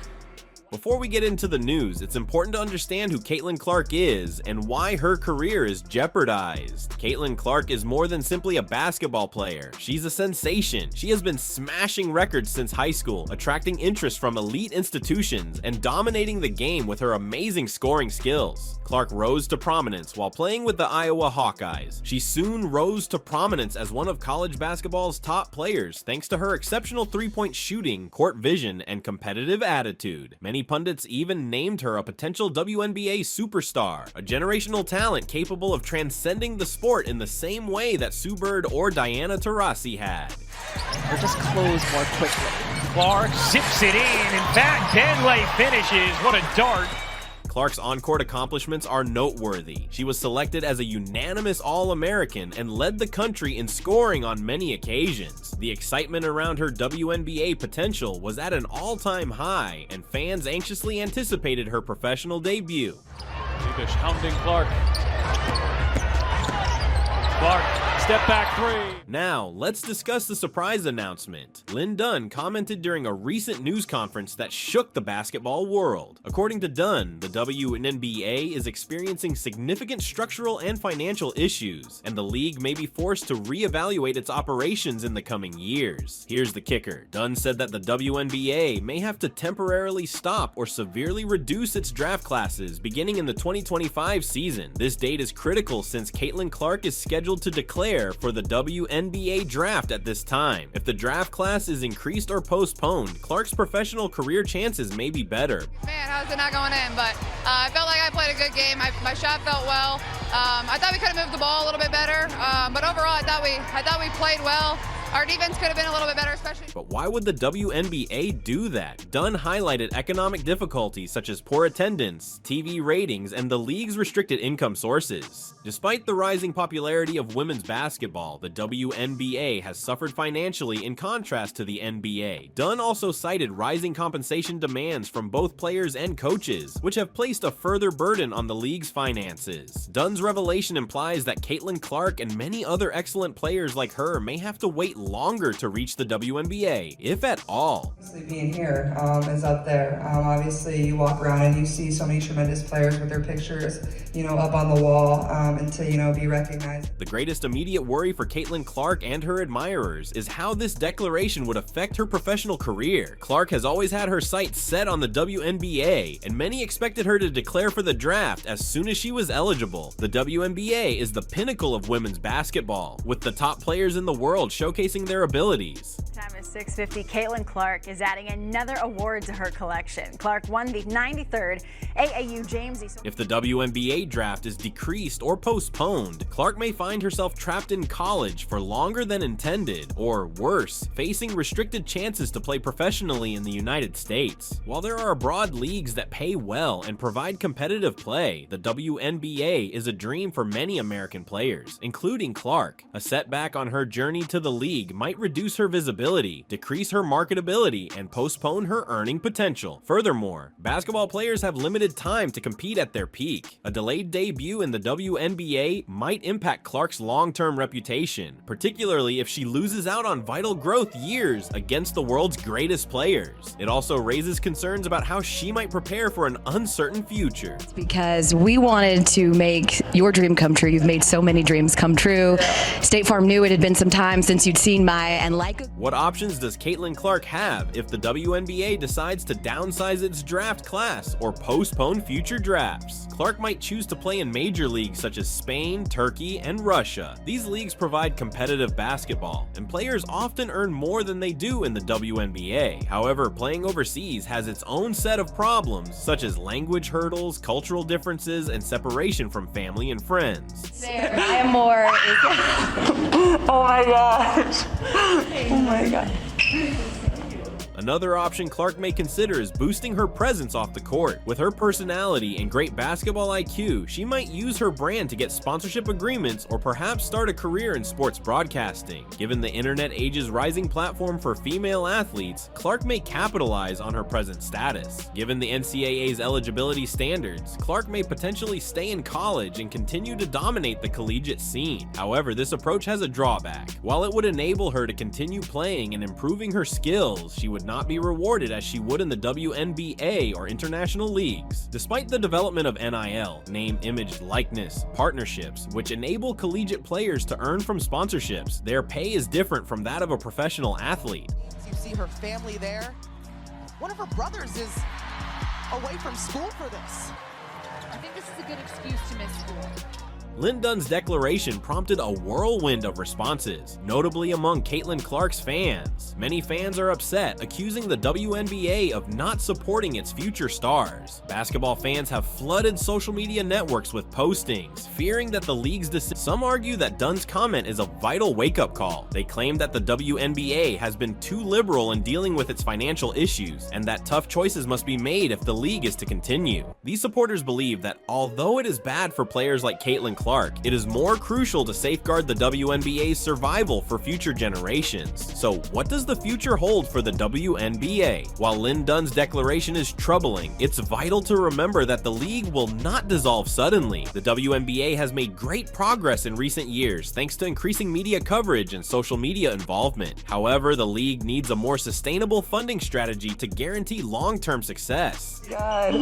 Speaker 4: Before we get into the news, it's important to understand who Caitlin Clark is and why her career is jeopardized. Caitlin Clark is more than simply a basketball player. She's a sensation. She has been smashing records since high school, attracting interest from elite institutions, and dominating the game with her amazing scoring skills. Clark rose to prominence while playing with the Iowa Hawkeyes. She soon rose to prominence as one of college basketball's top players thanks to her exceptional three-point shooting, court vision, and competitive attitude. Many pundits even named her a potential WNBA superstar, a generational talent capable of transcending the sport in the same way that Sue Bird or Diana Taurasi had.
Speaker 2: Or just close more quickly.
Speaker 5: Clark zips it in fact, Denley finishes. What a dart.
Speaker 4: Clark's on-court accomplishments are noteworthy. She was selected as a unanimous All-American and led the country in scoring on many occasions. The excitement around her WNBA potential was at an all-time high, and fans anxiously anticipated her professional debut.
Speaker 6: Zibish hounding Clark. Clark, step back three.
Speaker 4: Now, let's discuss the surprise announcement. Lynn Dunn commented during a recent news conference that shook the basketball world. According to Dunn, the WNBA is experiencing significant structural and financial issues, and the league may be forced to reevaluate its operations in the coming years. Here's the kicker. Dunn said that the WNBA may have to temporarily stop or severely reduce its draft classes beginning in the 2025 season. This date is critical since Caitlin Clark is scheduled to declare for the WNBA draft at this time. If the draft class is increased or postponed, Clark's professional career chances may be better.
Speaker 20: Man, how's it not going in? But I felt like I played a good game. My shot felt well. I thought we could have moved the ball a little bit better, but overall, I thought we played well. Our defense could have been a little bit better, especially.
Speaker 4: But why would the WNBA do that? Dunn highlighted economic difficulties such as poor attendance, TV ratings, and the league's restricted income sources. Despite the rising popularity of women's basketball, the WNBA has suffered financially in contrast to the NBA. Dunn also cited rising compensation demands from both players and coaches, which have placed a further burden on the league's finances. Dunn's revelation implies that Caitlin Clark and many other excellent players like her may have to wait longer to reach the WNBA, if at all.
Speaker 16: Being here is up there. Obviously, you walk around and you see so many tremendous players with their pictures, up on the wall, and to, be recognized.
Speaker 4: The greatest immediate worry for Caitlin Clark and her admirers is how this declaration would affect her professional career. Clark has always had her sights set on the WNBA, and many expected her to declare for the draft as soon as she was eligible. The WNBA is the pinnacle of women's basketball, with the top players in the world showcasing their abilities.
Speaker 21: Time is 6:50. Caitlin Clark is adding another award to her collection. Clark won the 93rd AAU James.
Speaker 4: If the WNBA draft is decreased or postponed, Clark may find herself trapped in college for longer than intended, or worse, facing restricted chances to play professionally in the United States. While there are broad leagues that pay well and provide competitive play, the WNBA is a dream for many American players, including Clark. A setback on her journey to the league might reduce her visibility, decrease her marketability, and postpone her earning potential. Furthermore, basketball players have limited time to compete at their peak. A delayed debut in the WNBA might impact Clark's long-term reputation, particularly if she loses out on vital growth years against the world's greatest players. It also raises concerns about how she might prepare for an uncertain future.
Speaker 22: Because we wanted to make your dream come true. You've made so many dreams come true. State Farm knew it had been some time since you'd seen my and like.
Speaker 4: What options does Caitlin Clark have if the WNBA decides to downsize its draft class or postpone future drafts? Clark might choose to play in major leagues such as Spain, Turkey, and Russia. These leagues provide competitive basketball, and players often earn more than they do in the WNBA. However, playing overseas has its own set of problems, such as language hurdles, cultural differences, and separation from family and friends.
Speaker 22: I am more.
Speaker 16: Oh my gosh. Oh my god.
Speaker 4: Another option Clark may consider is boosting her presence off the court. With her personality and great basketball IQ, she might use her brand to get sponsorship agreements or perhaps start a career in sports broadcasting. Given the internet age's rising platform for female athletes, Clark may capitalize on her present status. Given the NCAA's eligibility standards, Clark may potentially stay in college and continue to dominate the collegiate scene. However, this approach has a drawback. While it would enable her to continue playing and improving her skills, she would not be rewarded as she would in the WNBA or international leagues. Despite the development of NIL, name, image, likeness, partnerships, which enable collegiate players to earn from sponsorships, their pay is different from that of a professional athlete.
Speaker 1: You see her family there. One of her brothers is away from school for this.
Speaker 23: I think this is a good excuse to miss school.
Speaker 4: Lynn Dunn's declaration prompted a whirlwind of responses, notably among Caitlin Clark's fans. Many fans are upset, accusing the WNBA of not supporting its future stars. Basketball fans have flooded social media networks with postings, fearing that the league's decision. Some argue that Dunn's comment is a vital wake-up call. They claim that the WNBA has been too liberal in dealing with its financial issues, and that tough choices must be made if the league is to continue. These supporters believe that although it is bad for players like Caitlin Clark, it is more crucial to safeguard the WNBA's survival for future generations. So what does the future hold for the WNBA? While Lynn Dunn's declaration is troubling, it's vital to remember that the league will not dissolve suddenly. The WNBA has made great progress in recent years thanks to increasing media coverage and social media involvement. However, the league needs a more sustainable funding strategy to guarantee long-term success.
Speaker 16: God,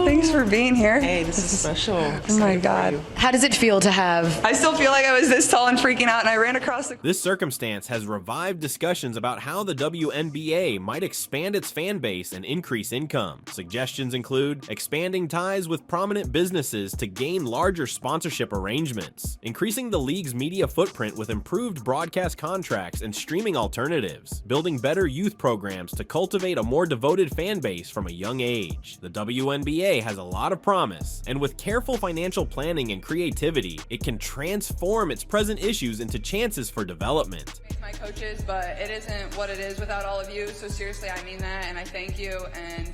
Speaker 16: thanks for being here.
Speaker 9: Hey, this is special.
Speaker 16: Oh my god.
Speaker 22: How does it feel to have?
Speaker 16: I still feel like I was this tall and freaking out and I ran across the...
Speaker 4: This circumstance has revived discussions about how the WNBA might expand its fan base and increase income. Suggestions include expanding ties with prominent businesses to gain larger sponsorship arrangements, increasing the league's media footprint with improved broadcast contracts and streaming alternatives, building better youth programs to cultivate a more devoted fan base from a young age. The WNBA has a lot of promise, and with careful financial planning and creativity, it can transform its present issues into chances for development.
Speaker 16: My coaches, but it isn't what it is without all of you, so seriously I mean that and I thank you, and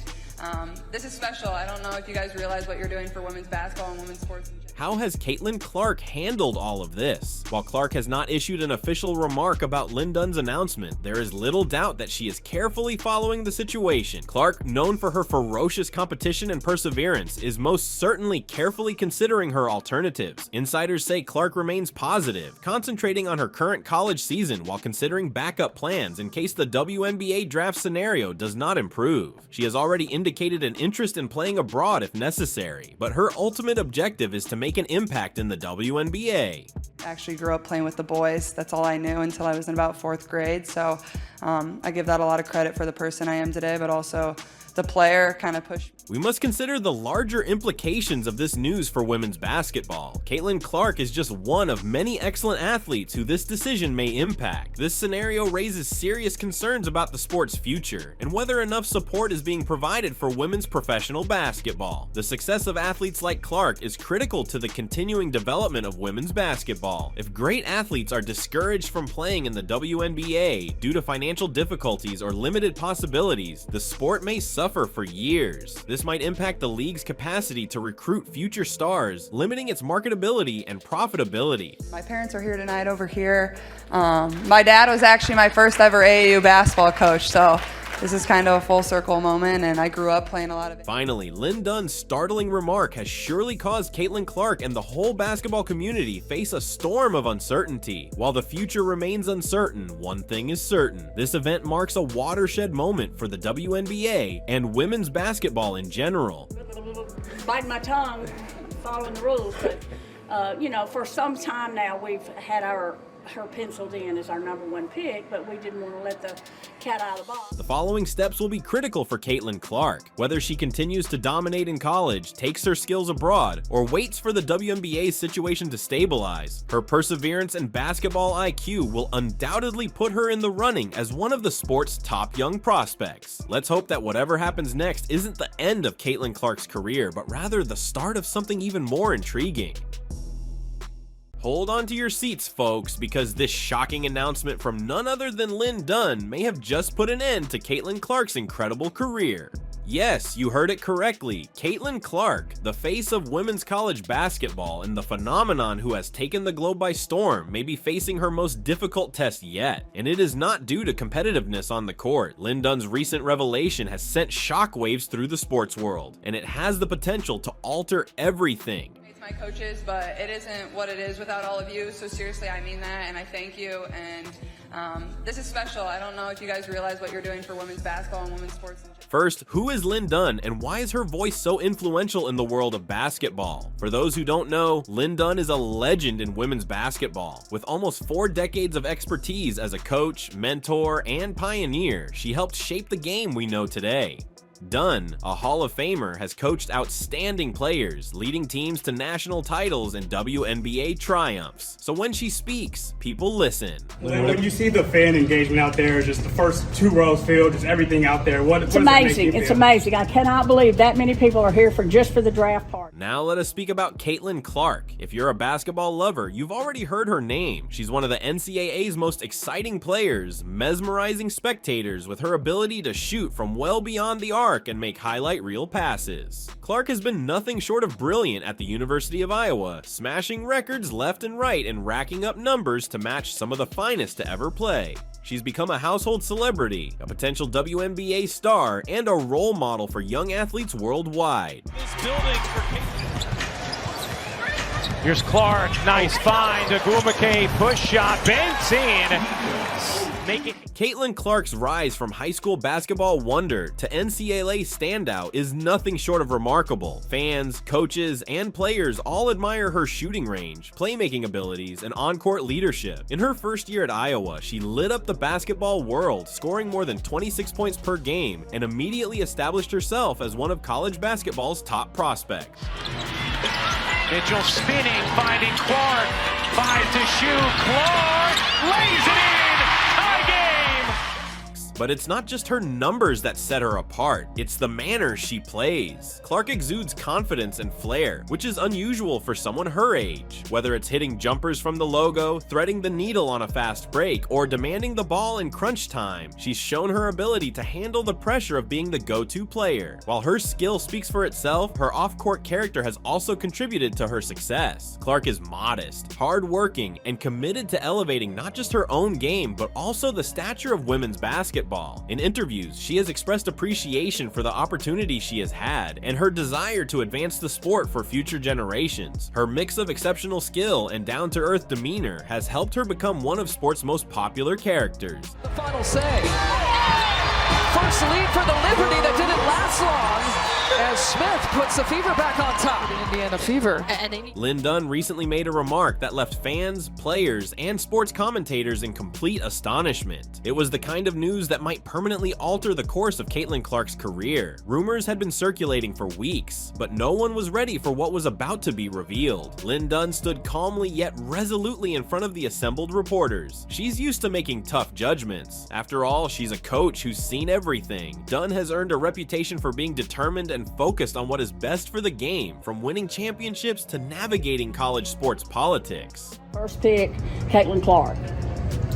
Speaker 16: this is special. I don't know if you guys realize what you're doing for women's basketball and women's sports in general.
Speaker 4: How has Caitlin Clark handled all of this? While Clark has not issued an official remark about Lin Dunn's announcement, there is little doubt that she is carefully following the situation. Clark, known for her ferocious competition and perseverance, is most certainly carefully considering her alternatives. Insiders say Clark remains positive, concentrating on her current college season while considering backup plans in case the WNBA draft scenario does not improve. She has already indicated an interest in playing abroad if necessary, but her ultimate objective is to make an impact in the WNBA.
Speaker 16: I actually grew up playing with the boys. That's all I knew until I was in about 4th grade. So I give that a lot of credit for the person I am today, but also the player kind of pushed.
Speaker 4: We must consider the larger implications of this news for women's basketball. Caitlin Clark is just one of many excellent athletes who this decision may impact. This scenario raises serious concerns about the sport's future and whether enough support is being provided for women's professional basketball. The success of athletes like Clark is critical to the continuing development of women's basketball. If great athletes are discouraged from playing in the WNBA due to financial difficulties or limited possibilities, the sport may suffer for years. This might impact the league's capacity to recruit future stars, limiting its marketability and profitability.
Speaker 16: My parents are here tonight over here. My dad was actually my first ever AAU basketball coach, so this is kind of a full circle moment, and I grew up playing a lot of it.
Speaker 4: Finally, Lin Dunn's startling remark has surely caused Caitlin Clark and the whole basketball community face a storm of uncertainty. While the future remains uncertain, one thing is certain. This event marks a watershed moment for the WNBA and women's basketball in general.
Speaker 19: Biting my tongue, following the rules, but you know, for some time now we've had her penciled in as our #1 pick, but we didn't want to let the cat out of the box.
Speaker 4: The following steps will be critical for Caitlin Clark. Whether she continues to dominate in college, takes her skills abroad, or waits for the WNBA's situation to stabilize, her perseverance and basketball IQ will undoubtedly put her in the running as one of the sport's top young prospects. Let's hope that whatever happens next isn't the end of Caitlin Clark's career, but rather the start of something even more intriguing. Hold on to your seats, folks, because this shocking announcement from none other than Lin Dunn may have just put an end to Caitlin Clark's incredible career. Yes, you heard it correctly. Caitlin Clark, the face of women's college basketball and the phenomenon who has taken the globe by storm, may be facing her most difficult test yet. And it is not due to competitiveness on the court. Lin Dunn's recent revelation has sent shockwaves through the sports world, and it has the potential to alter everything.
Speaker 16: My coaches, but it isn't what it is without all of you. So seriously, I mean that, and I thank you. And this is special. I don't know if you guys realize what you're doing for women's basketball and women's sports.
Speaker 4: First, who is Lin Dunn and why is her voice so influential in the world of basketball? For those who don't know, Lin Dunn is a legend in women's basketball. With almost 4 decades of expertise as a coach, mentor, and pioneer, she helped shape the game we know today. Dunn, a Hall of Famer, has coached outstanding players, leading teams to national titles and WNBA triumphs. So when she speaks, people listen.
Speaker 10: When you see the fan engagement out there, just the first 2 rows filled, just everything out there, what
Speaker 19: It's
Speaker 10: does that make
Speaker 19: amazing.
Speaker 10: you feel?
Speaker 19: It's amazing. I cannot believe that many people are here just for the draft part.
Speaker 4: Now let us speak about Caitlin Clark. If you're a basketball lover, you've already heard her name. She's one of the NCAA's most exciting players, mesmerizing spectators with her ability to shoot from well beyond the arc and make highlight reel passes. Clark has been nothing short of brilliant at the University of Iowa, smashing records left and right and racking up numbers to match some of the finest to ever play. She's become a household celebrity, a potential WNBA star, and a role model for young athletes worldwide.
Speaker 5: Here's Clark, nice find. Agumake push shot, banks in.
Speaker 4: Caitlin Clark's rise from high school basketball wonder to NCAA standout is nothing short of remarkable. Fans, coaches, and players all admire her shooting range, playmaking abilities, and on-court leadership. In her first year at Iowa, she lit up the basketball world, scoring more than 26 points per game, and immediately established herself as one of college basketball's top prospects.
Speaker 5: Mitchell spinning, finding Clark. 5 to shoot. Clark lays it in. Tie game.
Speaker 4: But it's not just her numbers that set her apart, it's the manner she plays. Clark exudes confidence and flair, which is unusual for someone her age. Whether it's hitting jumpers from the logo, threading the needle on a fast break, or demanding the ball in crunch time, she's shown her ability to handle the pressure of being the go-to player. While her skill speaks for itself, her off-court character has also contributed to her success. Clark is modest, hard-working, and committed to elevating not just her own game, but also the stature of women's basketball. In interviews, she has expressed appreciation for the opportunity she has had, and her desire to advance the sport for future generations. Her mix of exceptional skill and down-to-earth demeanor has helped her become one of sport's most popular characters.
Speaker 6: The final say. First lead for the Liberty that didn't last long as Smith puts the Fever back on top. The Indiana Fever.
Speaker 4: Lynn Dunn recently made a remark that left fans, players, and sports commentators in complete astonishment. It was the kind of news that might permanently alter the course of Caitlin Clark's career. Rumors had been circulating for weeks, but no one was ready for what was about to be revealed. Lynn Dunn stood calmly yet resolutely in front of the assembled reporters. She's used to making tough judgments. After all, she's a coach who's seen everything. Dunn has earned a reputation for being determined and focused on what is best for the game, from winning championships to navigating college sports politics.
Speaker 19: First pick, Caitlin Clark.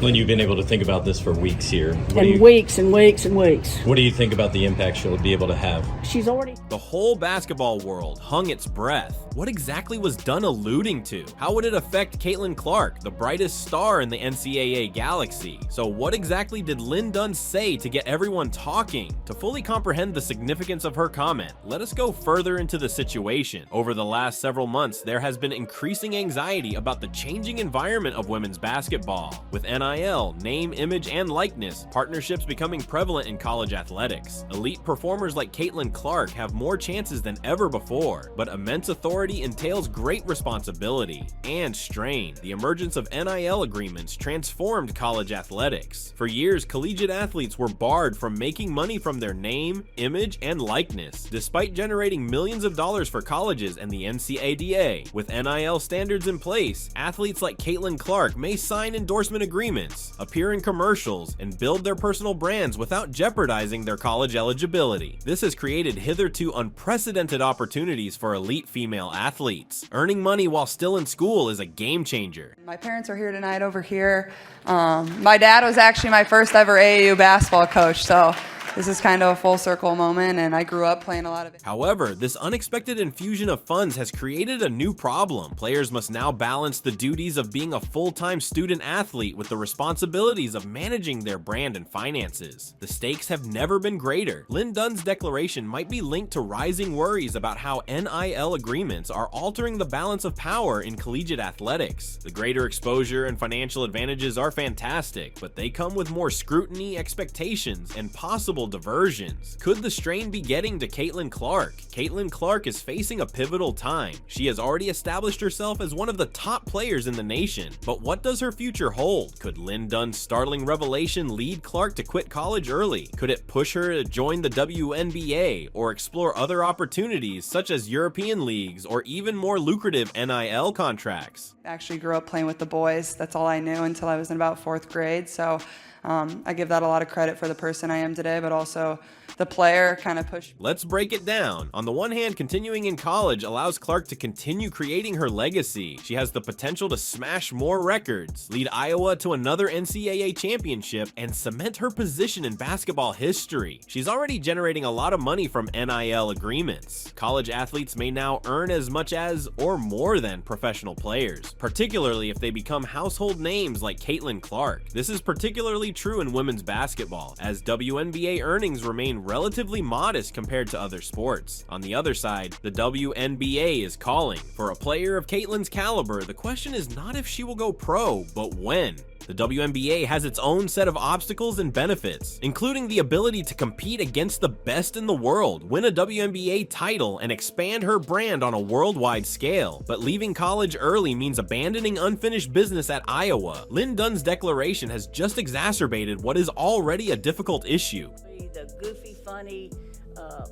Speaker 8: Lynn, you've been able to think about this for weeks here.
Speaker 19: Weeks and weeks and weeks.
Speaker 8: What do you think about the impact she'll be able to have?
Speaker 19: She's already...
Speaker 4: The whole basketball world hung its breath. What exactly was Dunn alluding to? How would it affect Caitlin Clark, the brightest star in the NCAA galaxy? So what exactly did Lynn Dunn say to get everyone talking? To fully comprehend the significance of her comment, let us go further into the situation. Over the last several months, there has been increasing anxiety about the changing environment of women's basketball. With NIL, name, image, and likeness, partnerships becoming prevalent in college athletics. Elite performers like Caitlin Clark have more chances than ever before, but immense authority entails great responsibility and strain. The emergence of NIL agreements transformed college athletics. For years, collegiate athletes were barred from making money from their name, image, and likeness, despite generating millions of dollars for colleges and the NCAA. With NIL standards in place, athletes like Caitlin Clark may sign endorsement agreements, appear in commercials, and build their personal brands without jeopardizing their college eligibility. This has created hitherto unprecedented opportunities for elite female athletes. Earning money while still in school is a game changer.
Speaker 16: My parents are here tonight over here. My dad was actually my first ever AAU basketball coach, so this is kind of a full circle moment, and I grew up playing a lot of it.
Speaker 4: However, this unexpected infusion of funds has created a new problem. Players must now balance the duties of being a full-time student athlete with the responsibilities of managing their brand and finances. The stakes have never been greater. Lynn Dunn's declaration might be linked to rising worries about how NIL agreements are altering the balance of power in collegiate athletics. The greater exposure and financial advantages are fantastic, but they come with more scrutiny, expectations, and possible diversions. Could the strain be getting to Caitlin Clark? Caitlin Clark is facing a pivotal time. She has already established herself as one of the top players in the nation, but what does her future hold? Could Lynn Dunn's startling revelation lead Clark to quit college early? Could it push her to join the WNBA or explore other opportunities such as European leagues or even more lucrative NIL contracts?
Speaker 16: I actually grew up playing with the boys. That's all I knew until I was in about 4th grade, so I give that a lot of credit for the person I am today, but also the player kind of pushed.
Speaker 4: Let's break it down. On the one hand, continuing in college allows Clark to continue creating her legacy. She has the potential to smash more records, lead Iowa to another NCAA championship, and cement her position in basketball history. She's already generating a lot of money from NIL agreements. College athletes may now earn as much as or more than professional players, particularly if they become household names like Caitlin Clark. This is particularly true in women's basketball, as WNBA earnings remain relatively modest compared to other sports. On the other side, the WNBA is calling. For a player of Caitlin's caliber, the question is not if she will go pro, but when. The WNBA has its own set of obstacles and benefits, including the ability to compete against the best in the world, win a WNBA title, and expand her brand on a worldwide scale. But leaving college early means abandoning unfinished business at Iowa. Lynn Dunn's declaration has just exacerbated what is already a difficult issue.
Speaker 19: The goofy, funny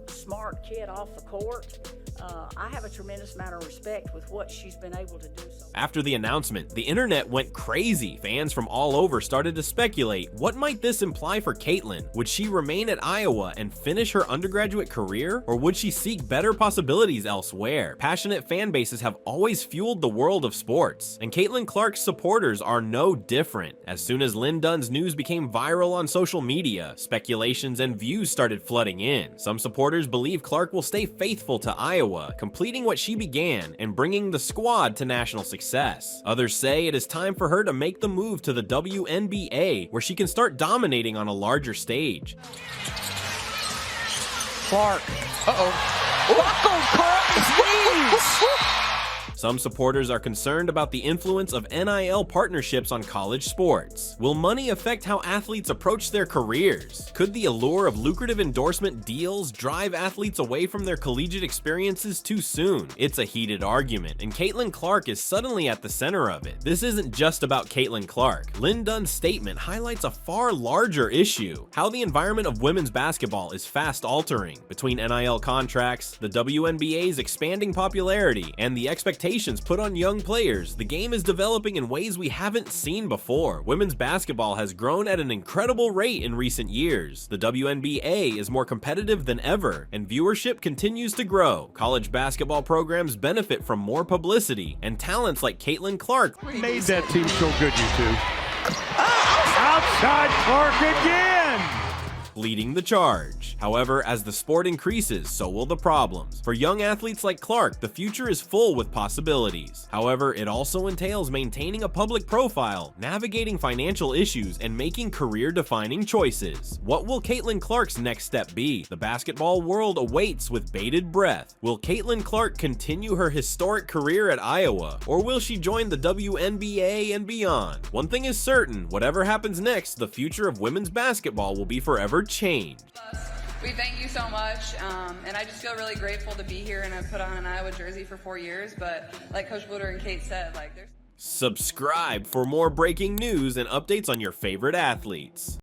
Speaker 19: smart kid off the court. I have a tremendous amount of respect with what she's been able to do.
Speaker 4: After the announcement, the internet went crazy. Fans from all over started to speculate, what might this imply for Caitlin? Would she remain at Iowa and finish her undergraduate career? Or would she seek better possibilities elsewhere? Passionate fan bases have always fueled the world of sports, and Caitlin Clark's supporters are no different. As soon as Lynn Dunn's news became viral on social media, speculations and views started flooding in. Some supporters believe Clark will stay faithful to Iowa, completing what she began and bringing the squad to national success. Others say it is time for her to make the move to the WNBA, where she can start dominating on a larger stage.
Speaker 6: Clark. Buckled Clark's knees.
Speaker 4: Some supporters are concerned about the influence of NIL partnerships on college sports. Will money affect how athletes approach their careers? Could the allure of lucrative endorsement deals drive athletes away from their collegiate experiences too soon? It's a heated argument, and Caitlin Clark is suddenly at the center of it. This isn't just about Caitlin Clark. Lynn Dunn's statement highlights a far larger issue: how the environment of women's basketball is fast altering. Between NIL contracts, the WNBA's expanding popularity, and the expectations put on young players, the game is developing in ways we haven't seen before. Women's basketball has grown at an incredible rate in recent years. The WNBA is more competitive than ever, and viewership continues to grow. College basketball programs benefit from more publicity, and talents like Caitlin Clark
Speaker 5: Made that team so good, you two. Outside Clark again!
Speaker 4: leading the charge. However, as the sport increases, so will the problems. For young athletes like Clark, the future is full with possibilities. However, it also entails maintaining a public profile, navigating financial issues, and making career-defining choices. What will Caitlin Clark's next step be? The basketball world awaits with bated breath. Will Caitlin Clark continue her historic career at Iowa, or will she join the WNBA and beyond? One thing is certain, whatever happens next, the future of women's basketball will be forever changed.
Speaker 16: We thank you so much, and I just feel really grateful to be here, and I've put on an Iowa jersey for 4 years, but like Coach Bluder and Kate said, like there's...
Speaker 4: Subscribe for more breaking news and updates on your favorite athletes.